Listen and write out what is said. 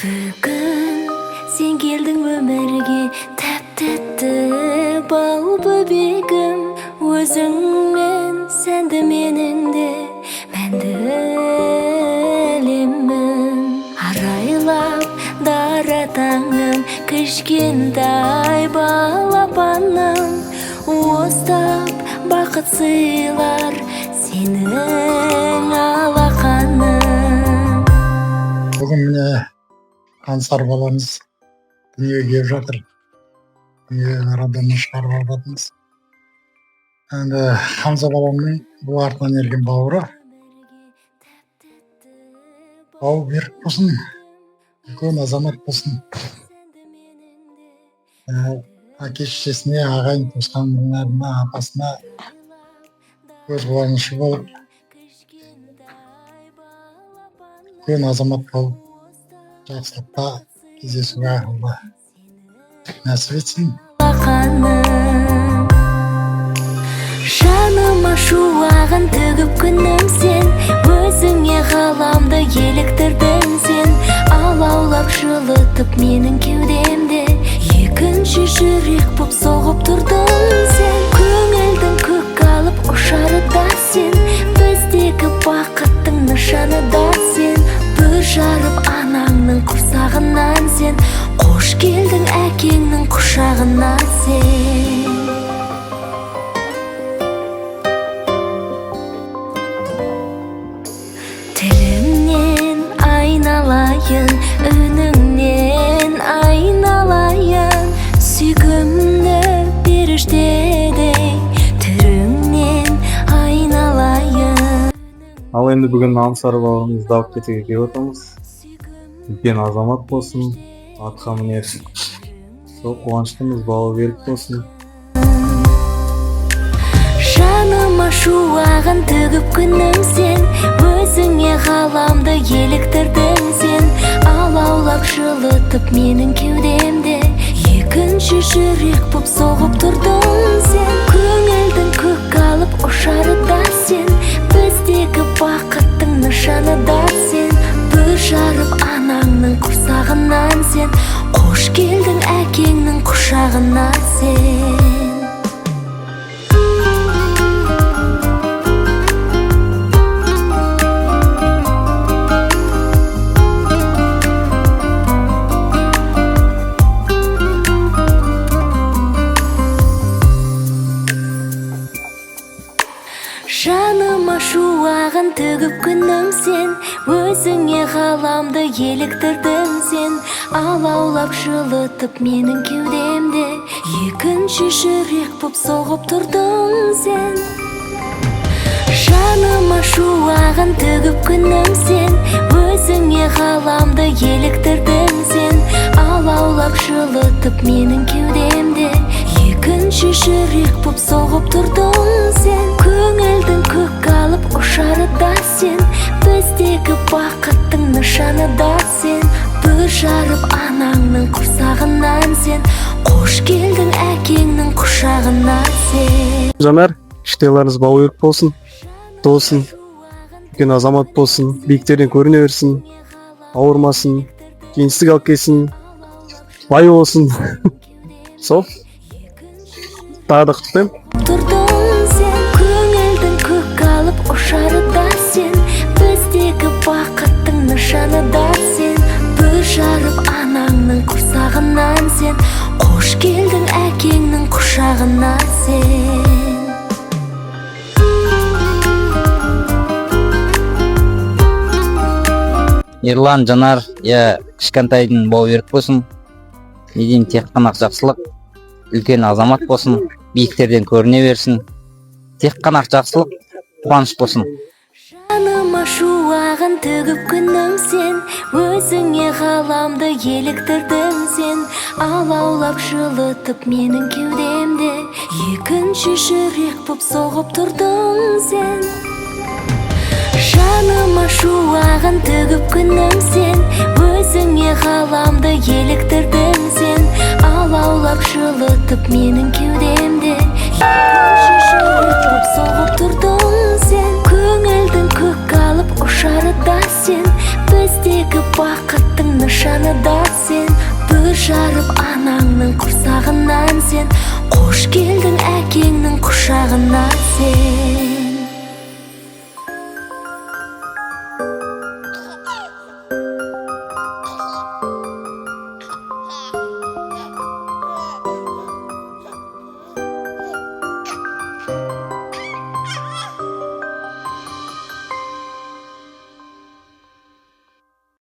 Бүгін сен келдің өмірге, тәп-тәтті бал бөбегім. Өзіңмен сәнді менің де мәнді әлемім. Арайлап дара таңым, кішкентай балапаным. Остап бақыт сыйлар сенің алақаның. Бүгін міне Ансар баламыз дүниеге келіп жатыр. Дүниеден раданы шығарып жатырмыз. Енді Хамза баламның бұл артынан ерген бауыры. Бау берік болсын, үлкен азамат болсын. Әке-шешесіне, ағайын туысқандарына, апасына көзқуанышы болып, үлкен азамат болып, жақсылықта кездесуге Алла нәсіп етсін. Жаныма шуағын төгіп күнім сен, өзіңе ғаламды еліктірдің сен. Алаулап жылытып менің кеудемде, екінші жүрек боп соғып тұрдың сен. Көңілдің көк алып ұшары да сен, біздегі бақыттың нышаны да сен. Бүр жарып анаңның құрсағынан сен, қош келдің әкеңнің құшағына сен. Тіліңнен айналайын, үніңнен айналайын, сүйкімді періштедей түріңнен айналайын. Ал енді бүгін Ансар бауырымызды алып кетуге келіп отырмыз. Үлкен азамат болсын, атқа мінерсін. Сол қуаныштымыз, бауы берік болсын. Жаныма шуағын төгіп күнім сен, өзіңе ғаламды еліктірдің сен. Алаулап жылытып менің кеудемде, екінші жүрек боп соғып тұрдың сен. Көңілдің көк алып ұшары да сен, біздегі бақыттың нышаны да сен. Бүр жарып анаңның құрсағынан сен, қош келдің әкеңнің құшағына сен. Жаныма шуағын төгіп күнім сен, өзіңе ғаламды еліктірдің сен. Алаулап жылытып менің кеудемде, екінші жүрек боп соғып тұрдың сен. Жаныма шуағын төгіп күнім сен, өзіңе ғаламды еліктірдің сен. Алаулап жылытып менің кеудемде, екінші жүрек боп соғып тұрдың сен. Көңілдің көк алып ұшары да сен, біздегі бақыттың нышаны да сен. Бүр жарып анаңның құрсағынан сен, қош келдің әкеңнің құшағына сен. Жанар, іштейлеріңіз бауы берік болсын, толсын, үлкен азамат болсын, биіктерден көріне берсін, ауырмасын, кеңістік алып келсін, бай болсын. Сол, тағы да құттықтаймын. Көңілдің көк алып ұшары да сен, біздегі бақыттың нышаны да сен. Бүр жарып анаңның құрсағынан сен, қош келдің әкеңнің құшағына сен. Ерлан, Жанар, кішкентайдың бауы берік болсын. Не деймін, тек қана жақсылық, үлкен азамат болсын, биіктерден көріне берсін. Тек қана жақсылық, қуаныш болсын. Жаныма шуағын төгіп күнім сен, өзіңе ғаламды еліктірдің сен. Алаулап жылытып менің кеудемде, екінші жүрек боп соғып тұрдың сен. Жаныма шуағын төгіп күнім сен, өзіңе ғаламды еліктірдің сен. Алаулап жылытып менің кеудемде, екінші жүрек боп соғып тұрдың сен. Көңілдің көк алып ұшары да сен, біздегі бақыттың нышаны нышаны да сен, бүр жарып анаңның құрсағынан сен, қош келдің әкеңнің құшағына сен.